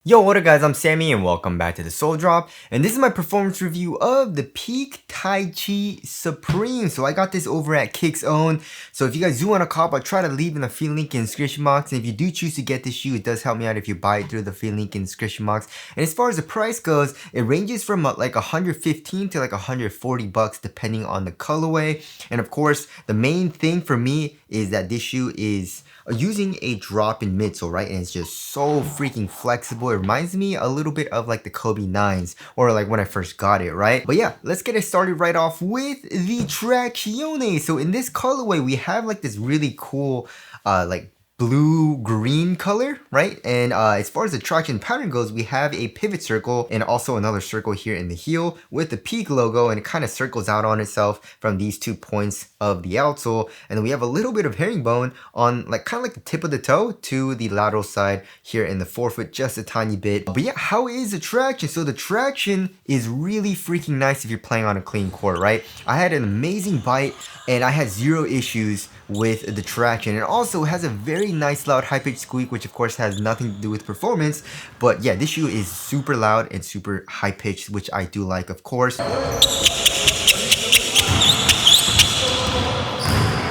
Yo, what up guys, I'm Sammy and welcome back to the Soul Drop, and this is my performance review of the Peak Taichi Supreme. So I got this over at Kick's Own, so if you guys do want to cop, I'll try to leave in the free link in the description box, and if you do choose to get this shoe, it does help me out if you buy it through the free link in the description box. And as far as the price goes, it ranges from like 115 to like 140 bucks depending on the colorway. And of course, the main thing for me is that this shoe is using a drop-in midsole, right? And it's just so freaking flexible. It reminds me a little bit of like the Kobe 9s or like when I first got it, right? But yeah, let's get it started right off with the Traction. So in this colorway, we have like this really cool like blue-green color, right? And as far as the traction pattern goes, we have a pivot circle and also another circle here in the heel with the Peak logo, and it kind of circles out on itself from these 2 points of the outsole. And then we have a little bit of herringbone on like kind of like the tip of the toe to the lateral side here in the forefoot, just a tiny bit. But yeah, how is the traction? So the traction is really freaking nice if you're playing on a clean court, right? I had an amazing bite and I had zero issues with the traction, and also it has a very nice loud high-pitched squeak, which of course has nothing to do with performance. But yeah, this shoe is super loud and super high-pitched, which I do like, of course.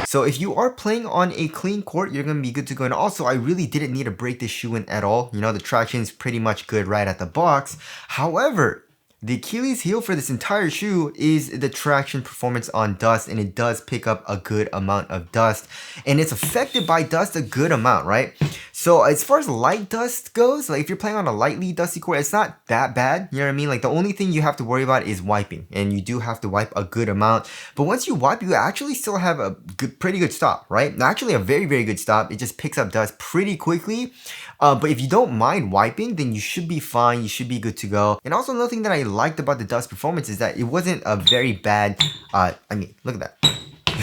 So if you are playing on a clean court, you're going to be good to go. And also, I really didn't need to break this shoe in at all. You know, the traction is pretty much good right at the box. However, the Achilles heel for this entire shoe is the traction performance on dust, and it does pick up a good amount of dust, and it's affected by dust a good amount, right? So as far as light dust goes, like if you're playing on a lightly dusty court, it's not that bad, you know what I mean? Like the only thing you have to worry about is wiping, and you do have to wipe a good amount. But once you wipe, you actually still have a pretty good stop, right? Actually a very, very good stop. It just picks up dust pretty quickly. But if you don't mind wiping, then you should be fine. You should be good to go. And also another thing that I liked about the dust performance is that it wasn't a very bad, I mean, look at that.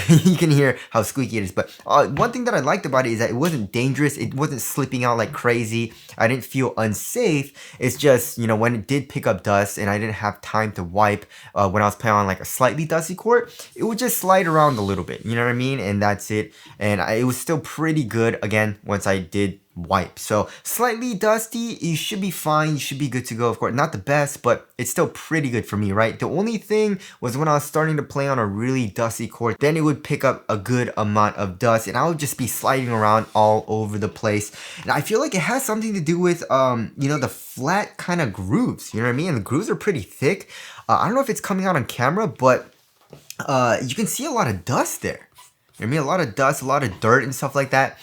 You can hear how squeaky it is, but one thing that I liked about it is that it wasn't dangerous. It wasn't slipping out like crazy. I didn't feel unsafe. It's just, you know, when it did pick up dust and I didn't have time to wipe when I was playing on like a slightly dusty court, it would just slide around a little bit, you know what I mean? And that's it. And it was still pretty good again once I did wipe. So slightly dusty, you should be fine. You should be good to go. Of course, not the best, but it's still pretty good for me, right? The only thing was when I was starting to play on a really dusty court, then it would pick up a good amount of dust and I would just be sliding around all over the place. And I feel like it has something to do with, you know, the flat kind of grooves, you know what I mean? And the grooves are pretty thick. I don't know if it's coming out on camera, but you can see a lot of dust there. You know what I mean? A lot of dust, a lot of dirt and stuff like that.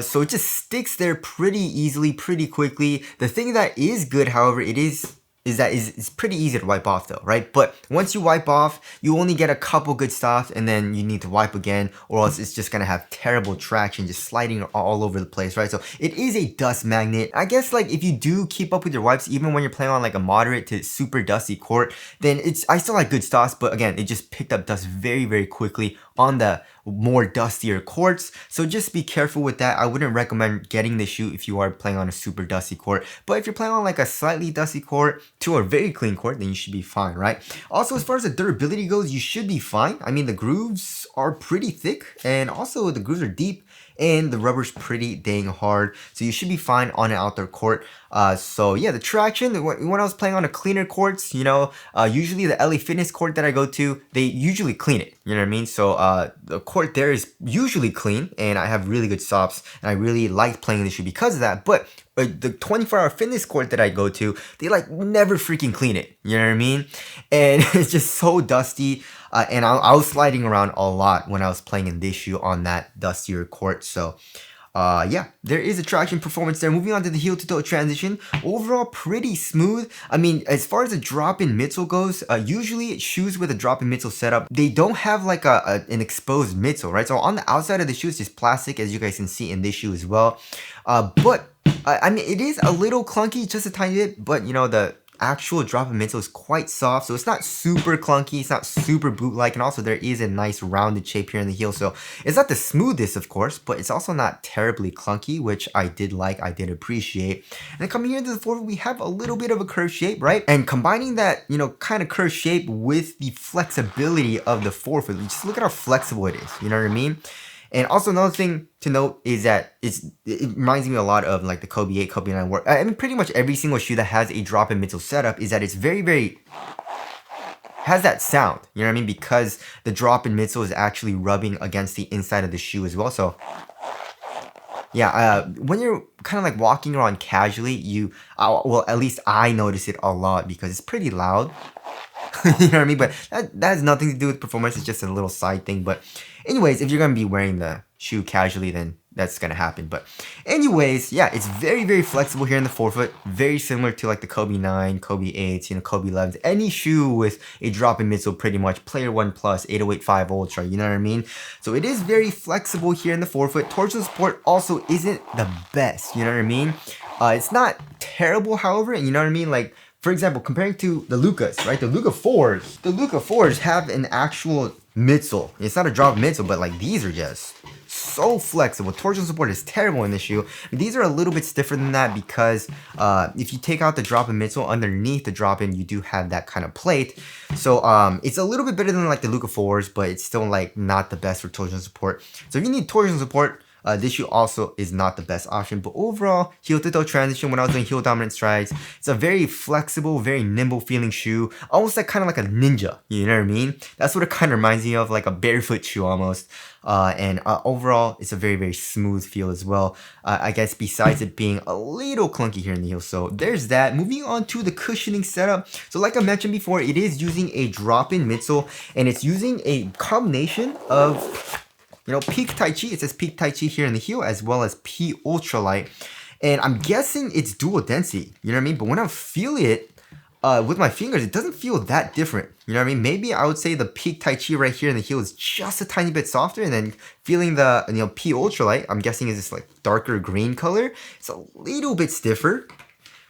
So it just sticks there pretty easily, pretty quickly. The thing that is good, however, it's pretty easy to wipe off though, right? But once you wipe off, you only get a couple good stops and then you need to wipe again, or else it's just gonna have terrible traction, just sliding all over the place, right? So it is a dust magnet. I guess like if you do keep up with your wipes, even when you're playing on like a moderate to super dusty court, then I still like good stops, but again, it just picked up dust very, very quickly on the more dustier courts. So just be careful with that. I wouldn't recommend getting this shoe if you are playing on a super dusty court. But if you're playing on like a slightly dusty court to a very clean court, then you should be fine, right? Also, as far as the durability goes, you should be fine. I mean, the grooves are pretty thick and also the grooves are deep and the rubber's pretty dang hard, so you should be fine on an outdoor court. So yeah, the traction, when I was playing on a cleaner courts, you know, usually the LA Fitness court that I go to, they usually clean it, you know what I mean? So the court there is usually clean and I have really good stops and I really like playing this shoe because of that. But the 24-hour fitness court that I go to, they like never freaking clean it, you know what I mean? And it's just so dusty. And I was sliding around a lot when I was playing in this shoe on that dustier court. So yeah, there is a traction performance there. Moving on to the heel to toe transition, overall pretty smooth. I mean, as far as the drop-in midsole goes, usually shoes with a drop-in midsole setup, they don't have like an exposed midsole, right? So on the outside of the shoe is just plastic, as you guys can see in this shoe as well. But I mean, it is a little clunky, just a tiny bit, but you know, the actual drop-in midsole is quite soft, so it's not super clunky, it's not super boot-like, and also there is a nice rounded shape here in the heel, so it's not the smoothest, of course, but it's also not terribly clunky, which I did like, I did appreciate. And then coming here into the forefoot, we have a little bit of a curved shape, right? And combining that, you know, kind of curved shape with the flexibility of the forefoot, just look at how flexible it is, you know what I mean? And also another thing to note is that it reminds me a lot of like the Kobe 8, Kobe 9 where I mean pretty much every single shoe that has a drop-in midsole setup is that it's very has that sound, you know what I mean? Because the drop-in midsole is actually rubbing against the inside of the shoe as well. So yeah, when you're kind of like walking around casually, well, at least I notice it a lot because it's pretty loud. You know what I mean? But that has nothing to do with performance. It's just a little side thing. But anyways, if you're going to be wearing the shoe casually, then that's going to happen. But anyways, yeah, it's very flexible here in the forefoot. Very similar to like the Kobe 9, Kobe 8s, Kobe 11s. Any shoe with a drop-in midsole pretty much. Player 1 Plus, 808.5 Ultra, you know what I mean? So it is very flexible here in the forefoot. Torsion support also isn't the best, you know what I mean? It's not terrible, however, and you know what I mean? Like, for example, comparing to the Lukas, right? The Luka 4s have an actual midsole. It's not a drop midsole, but like these are just so flexible. Torsion support is terrible in this shoe. These are a little bit stiffer than that because if you take out the drop-in midsole, underneath the drop-in, you do have that kind of plate. So it's a little bit better than like the Luka 4s, but it's still like not the best for torsion support. So if you need torsion support, this shoe also is not the best option, but overall, heel to toe transition when I was doing heel dominant strides, it's a very flexible, very nimble feeling shoe, almost like kind of like a ninja, you know what I mean? That's what it kind of reminds me of, like a barefoot shoe almost. And overall, it's a very smooth feel as well. I guess besides it being a little clunky here in the heel. So there's that. Moving on to the cushioning setup. So like I mentioned before, it is using a drop-in midsole, and it's using a combination of Peak Taichi. It says Peak Taichi here in the heel as well as P Ultralight. And I'm guessing it's dual density, you know what I mean? But when I feel it with my fingers, it doesn't feel that different. You know what I mean? Maybe I would say the Peak Taichi right here in the heel is just a tiny bit softer, and then feeling the P Ultralight, I'm guessing is this like darker green color. It's a little bit stiffer,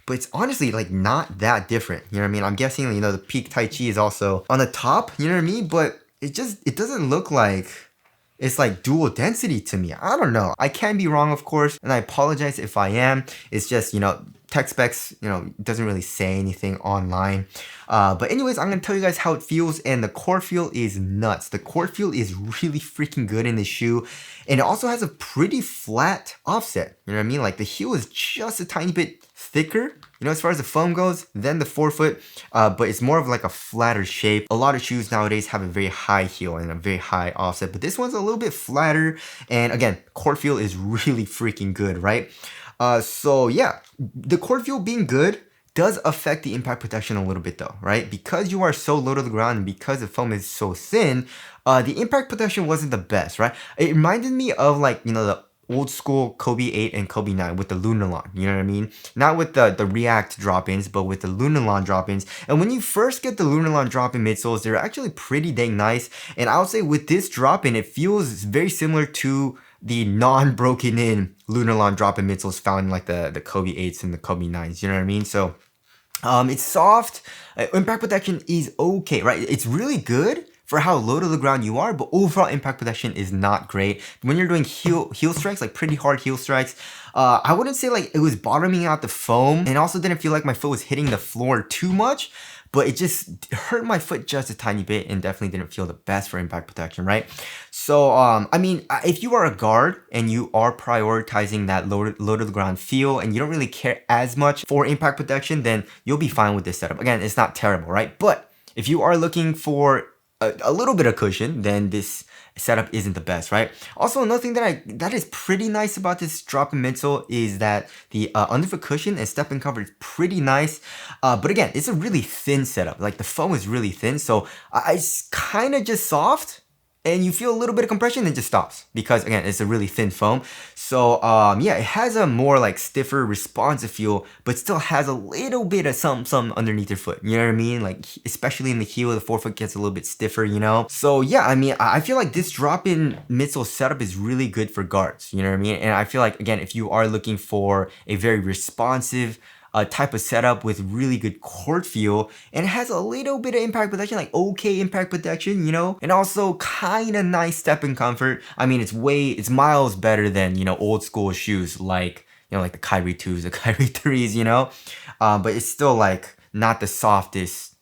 but it's honestly like not that different. You know what I mean? I'm guessing the Peak Taichi is also on the top, you know what I mean? But it doesn't look like it's like dual density to me. I don't know. I can be wrong, of course, and I apologize if I am. It's just, tech specs, doesn't really say anything online. But anyways, I'm going to tell you guys how it feels, and the core feel is nuts. The core feel is really freaking good in this shoe, and it also has a pretty flat offset. You know what I mean? Like the heel is just a tiny bit thicker, as far as the foam goes, than the forefoot, but it's more of like a flatter shape. A lot of shoes nowadays have a very high heel and a very high offset, but this one's a little bit flatter, and again, core feel is really freaking good, right? So yeah, the core feel being good does affect the impact protection a little bit though, right? Because you are so low to the ground and because the foam is so thin, the impact protection wasn't the best, right? It reminded me of like, the old school Kobe 8 and Kobe 9 with the Lunarlon, you know what I mean? Not with the React drop-ins, but with the Lunarlon drop-ins. And when you first get the Lunarlon drop-in midsoles, they're actually pretty dang nice. And I would say with this drop-in, it feels very similar to the non-broken in Lunarlon drop-in midsoles found in like the Kobe 8s and the Kobe 9s, you know what I mean? So it's soft, impact protection is okay, right? It's really good for how low to the ground you are, but overall impact protection is not great. When you're doing heel strikes, like pretty hard heel strikes, I wouldn't say like it was bottoming out the foam, and also didn't feel like my foot was hitting the floor too much, but it just hurt my foot just a tiny bit and definitely didn't feel the best for impact protection, right? So, I mean, if you are a guard and you are prioritizing that low to the ground feel and you don't really care as much for impact protection, then you'll be fine with this setup. Again, it's not terrible, right? But if you are looking for a little bit of cushion, then this setup isn't the best, right? Also, another thing that is pretty nice about this drop-in midsole is that the underfoot cushion and step-in comfort is pretty nice. But again, it's a really thin setup. Like the foam is really thin, so it's kind of just soft. And you feel a little bit of compression and it just stops because again, it's a really thin foam. So yeah, it has a more like stiffer responsive feel, but still has a little bit of some underneath your foot. You know what I mean? Like especially in the heel, the forefoot gets a little bit stiffer, So yeah, I mean, I feel like this drop-in midsole setup is really good for guards. You know what I mean? And I feel like again, if you are looking for a very responsive type of setup with really good court feel, and it has a little bit of impact protection, like okay impact protection, and also kind of nice step-in comfort. I mean, it's miles better than, old school shoes like, like the Kyrie 2s, the Kyrie 3s, but it's still like not the softest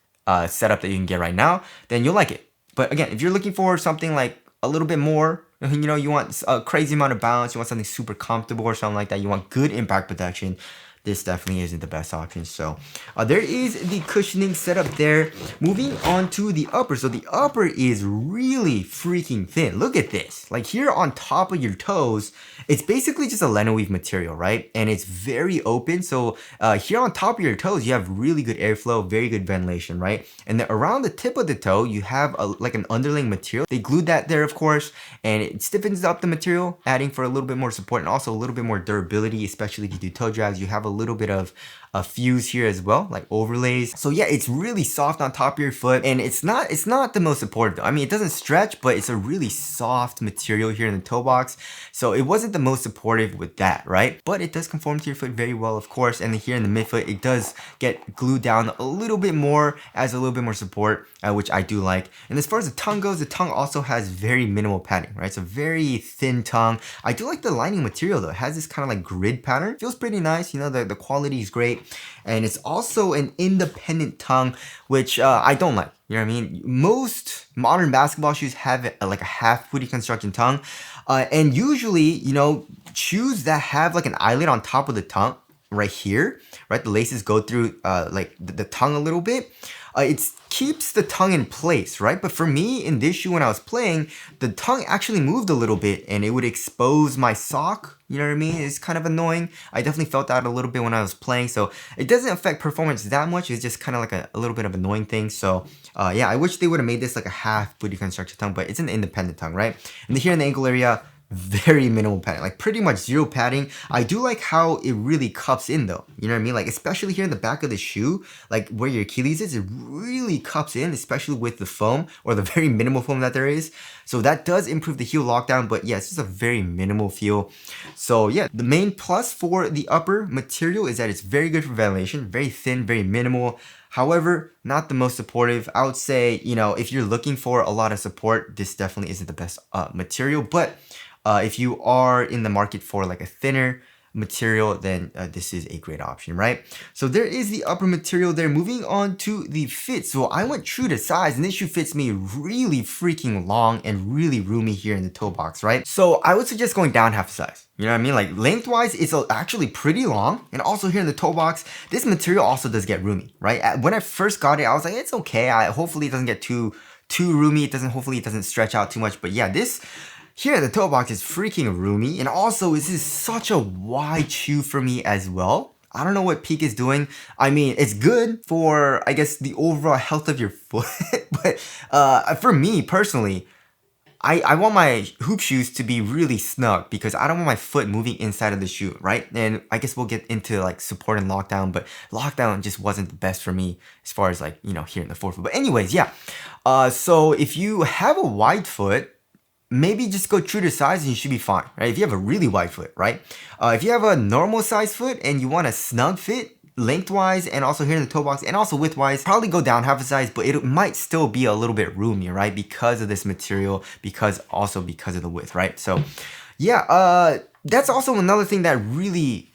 setup that you can get right now, then you'll like it. But again, if you're looking for something like a little bit more. You know, you want a crazy amount of balance, you want something super comfortable or something like that, you want good impact protection, this definitely isn't the best option. So there is the cushioning setup there. Moving on to the upper. So the upper is really freaking thin. Look at this. Like here on top of your toes, it's basically just a lino weave material, right? And it's very open. So here on top of your toes, you have really good airflow, very good ventilation, right? And then around the tip of the toe, you have like an underlaying material. They glued that there, of course, and it stiffens up the material, adding for a little bit more support and also a little bit more durability, especially if you do toe drags. You have a little bit of a fuse here as well, like overlays. So yeah, it's really soft on top of your foot, and it's not the most supportive though. I mean, it doesn't stretch, but it's a really soft material here in the toe box. So it wasn't the most supportive with that, right? But it does conform to your foot very well, of course. And then here in the midfoot, it does get glued down a little bit more, adds a little bit more support, which I do like. And as far as the tongue goes, the tongue also has very minimal padding, right? It's a very thin tongue. I do like the lining material though. It has this kind of like grid pattern. Feels pretty nice. You know, the quality is great. And it's also an independent tongue, which I don't like. You know what I mean? Most modern basketball shoes have like a half booty construction tongue. And usually, you know, shoes that have like an eyelet on top of the tongue right here, right? The laces go through like the tongue a little bit. It keeps the tongue in place, right? But for me, in this shoe when I was playing, the tongue actually moved a little bit and it would expose my sock. You know what I mean? It's kind of annoying. I definitely felt that a little bit when I was playing. So it doesn't affect performance that much. It's just kind of like a little bit of annoying thing. So yeah, I wish they would have made this like a half booty construction tongue, but it's an independent tongue, right? And here in the ankle area, very minimal padding, like pretty much zero padding. I do like how it really cups in though, you know what I mean? Like especially here in the back of the shoe, like where your Achilles is, it really cups in, especially with the foam or the very minimal foam that there is. So that does improve the heel lockdown, but yeah, it's just a very minimal feel. So yeah, the main plus for the upper material is that it's very good for ventilation, very thin, very minimal. However, not the most supportive. I would say, you know, if you're looking for a lot of support, this definitely isn't the best material, but if you are in the market for like a thinner material, then this is a great option, right? So there is the upper material there. Moving on to the fit. So I went true to size, and this shoe fits me really freaking long and really roomy here in the toe box, right? So I would suggest going down half a size. You know what I mean? Like lengthwise, it's actually pretty long. And also here in the toe box, this material also does get roomy, right? When I first got it, I was like, it's okay. Hopefully it doesn't get too roomy. Hopefully it doesn't stretch out too much. But yeah, this here, the toe box is freaking roomy, and also this is such a wide shoe for me as well. I don't know what Peak is doing. I mean, it's good for, I guess, the overall health of your foot, but for me personally, I want my hoop shoes to be really snug because I don't want my foot moving inside of the shoe, right? And I guess we'll get into like support and lockdown, but lockdown just wasn't the best for me as far as like, you know, here in the forefoot. But anyways, yeah. So if you have a wide foot, maybe just go true to size and you should be fine, right? If you have a really wide foot, right? If you have a normal size foot and you want a snug fit, lengthwise and also here in the toe box and also widthwise, probably go down half a size, but it might still be a little bit roomy, right? Because of this material, because of the width, right? So yeah, that's also another thing that really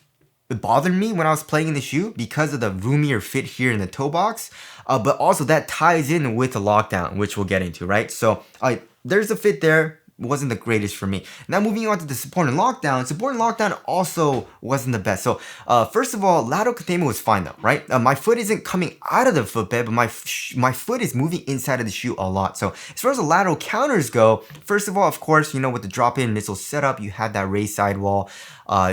bothered me when I was playing in the shoe because of the roomier fit here in the toe box. But also that ties in with the lockdown, which we'll get into, right? So there's a fit there. Wasn't the greatest for me. Now moving on to the support and lockdown also wasn't the best. So first of all, lateral containment was fine though, right? My foot isn't coming out of the footbed, but my foot is moving inside of the shoe a lot. So as far as the lateral counters go, first of all, of course, you know, with the drop-in midsole setup, you have that raised sidewall,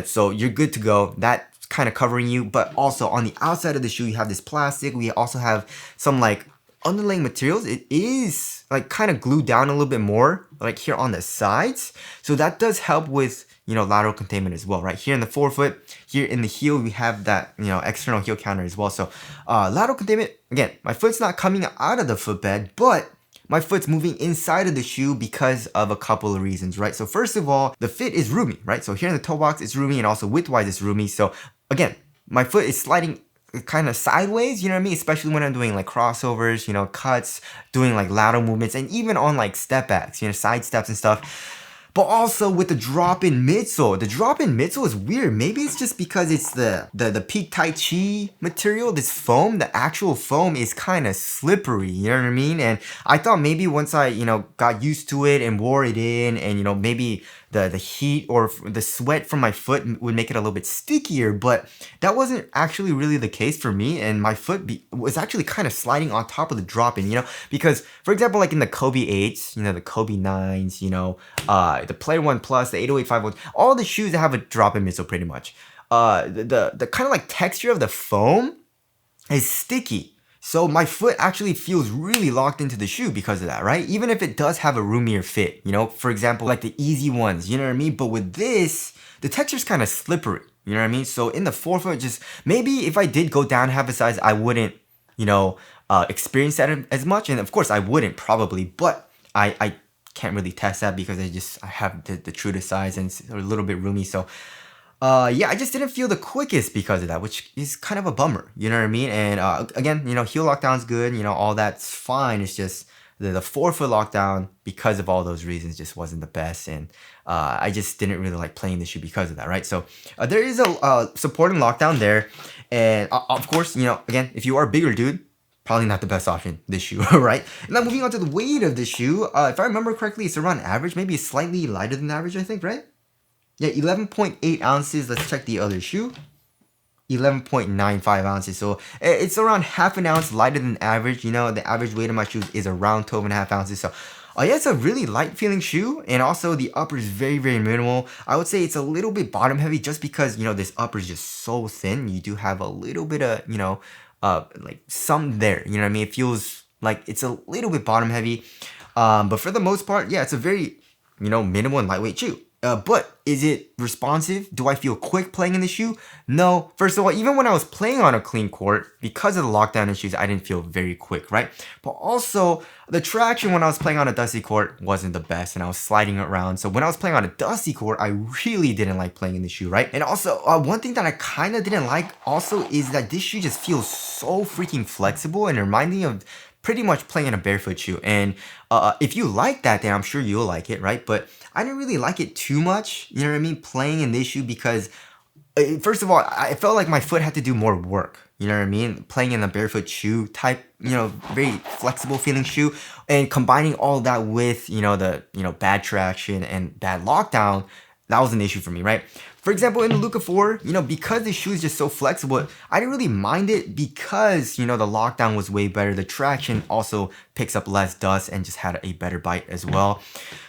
so you're good to go. That's kind of covering you, but also on the outside of the shoe, you have this plastic. We also have some like underlaying materials. It is like kind of glued down a little bit more like here on the sides, so that does help with, you know, lateral containment as well, right? Here in the forefoot, here in the heel, we have that, you know, external heel counter as well. So lateral containment, again, my foot's not coming out of the footbed, but my foot's moving inside of the shoe because of a couple of reasons, right? So first of all, the fit is roomy, right? So here in the toe box, it's roomy, and also widthwise, it's roomy. So again, my foot is sliding kind of sideways, you know what I mean? Especially when I'm doing like crossovers, you know, cuts, doing like lateral movements, and even on like step backs, you know, side steps and stuff. But also with the drop-in midsole. The drop-in midsole is weird. Maybe it's just because it's the Peak Taichi material, this foam, the actual foam is kind of slippery, you know what I mean? And I thought maybe once I, got used to it and wore it in and, maybe the heat or the sweat from my foot would make it a little bit stickier, but that wasn't actually really the case for me, and my foot was actually kind of sliding on top of the drop-in, because for example, like in the Kobe 8s, the Kobe 9s, the Player 1 Plus, the 80851, all the shoes that have a drop-in midsole pretty much, the kind of like texture of the foam is sticky. So my foot actually feels really locked into the shoe because of that, right? Even if it does have a roomier fit, for example, like the easy ones, you know what I mean? But with this, the texture's kind of slippery, you know what I mean? So in the forefoot, just maybe if I did go down half a size, I wouldn't, experience that as much. And of course I wouldn't probably, but I can't really test that because I have the true to size and it's a little bit roomy. So yeah, I just didn't feel the quickest because of that, which is kind of a bummer, you know what I mean? And again, heel lockdown's good, all that's fine. It's just the forefoot lockdown, because of all those reasons, just wasn't the best. And I just didn't really like playing the shoe because of that, right? So there is a supporting lockdown there. And of course, again, if you are a bigger dude, probably not the best option, this shoe, right? And now moving on to the weight of the shoe, if I remember correctly, it's around average, maybe it's slightly lighter than average, I think, right? Yeah, 11.8 ounces. Let's check the other shoe. 11.95 ounces. So it's around half an ounce lighter than average. The average weight of my shoes is around 12.5 ounces. So yeah, it's a really light feeling shoe. And also the upper is very, very minimal. I would say it's a little bit bottom heavy just because, this upper is just so thin. You do have a little bit of, like some there. You know what I mean? It feels like it's a little bit bottom heavy. But for the most part, yeah, it's a very, minimal and lightweight shoe. But is it responsive? Do I feel quick playing in the shoe? No. First of all, even when I was playing on a clean court, because of the lockdown issues, I didn't feel very quick, right? But also, the traction when I was playing on a dusty court wasn't the best, and I was sliding around. So when I was playing on a dusty court, I really didn't like playing in the shoe, right? And also, one thing that I kind of didn't like also is that this shoe just feels so freaking flexible and reminding me of pretty much playing in a barefoot shoe. And if you like that, then I'm sure you'll like it, right? But I didn't really like it too much, you know what I mean, playing in this shoe because first of all, I felt like my foot had to do more work, you know what I mean? Playing in a barefoot shoe type, very flexible feeling shoe, and combining all that with, the, bad traction and bad lockdown, that was an issue for me, right? For example, in the Luka 4, because the shoe is just so flexible, I didn't really mind it because, the lockdown was way better. The traction also picks up less dust and just had a better bite as well.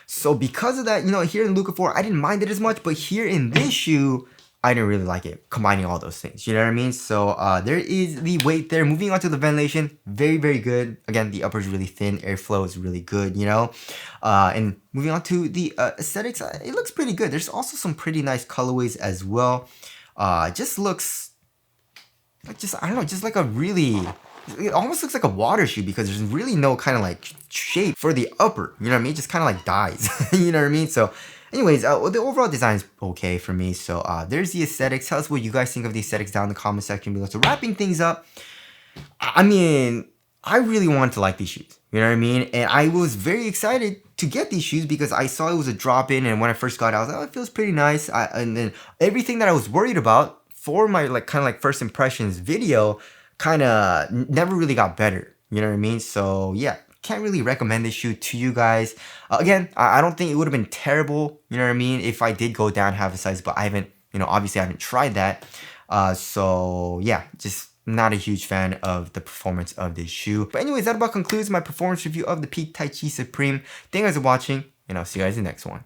So because of that, here in Luka 4, I didn't mind it as much, but here in this shoe, I didn't really like it, combining all those things, you know what I mean? So there is the weight there. Moving on to the ventilation, very, very good. Again, the upper is really thin, airflow is really good, and moving on to the aesthetics, it looks pretty good. There's also some pretty nice colorways as well. Just looks like just like a really, it almost looks like a water shoe because there's really no kind of like shape for the upper, you know what I mean? It just kind of like dies, you know what I mean? So anyways, the overall design is okay for me. So there's the aesthetics. Tell us what you guys think of the aesthetics down in the comment section below. So wrapping things up, I mean, I really wanted to like these shoes, you know what I mean? And I was very excited to get these shoes because I saw it was a drop-in, and when I first got it, I was like, oh, it feels pretty nice. And then everything that I was worried about for my kind of like first impressions video kind of never really got better, you know what I mean? So yeah, can't really recommend this shoe to you guys. Again, I don't think it would have been terrible, you know what I mean, if I did go down half a size, but I haven't, obviously I haven't tried that. So yeah, just not a huge fan of the performance of this shoe. But anyways, that about concludes my performance review of the Peak Taichi Supreme. Thank you guys for watching, and I'll see you guys in the next one.